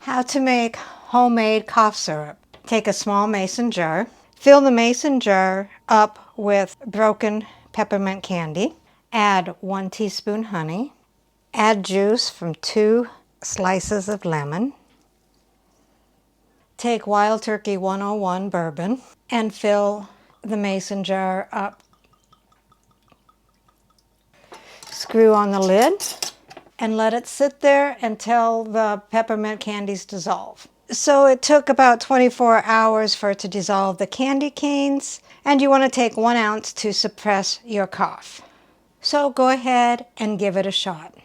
How to make homemade cough syrup. Take a small mason jar. Fill the mason jar up with broken peppermint candy. Add 1 teaspoon honey. Add juice from 2 slices of lemon. Take Wild Turkey 101 bourbon and fill the mason jar up. Screw on the lid and let it sit there until the peppermint candies dissolve. So it took about 24 hours for it to dissolve the candy canes, and you want to take 1 ounce to suppress your cough. So go ahead and give it a shot.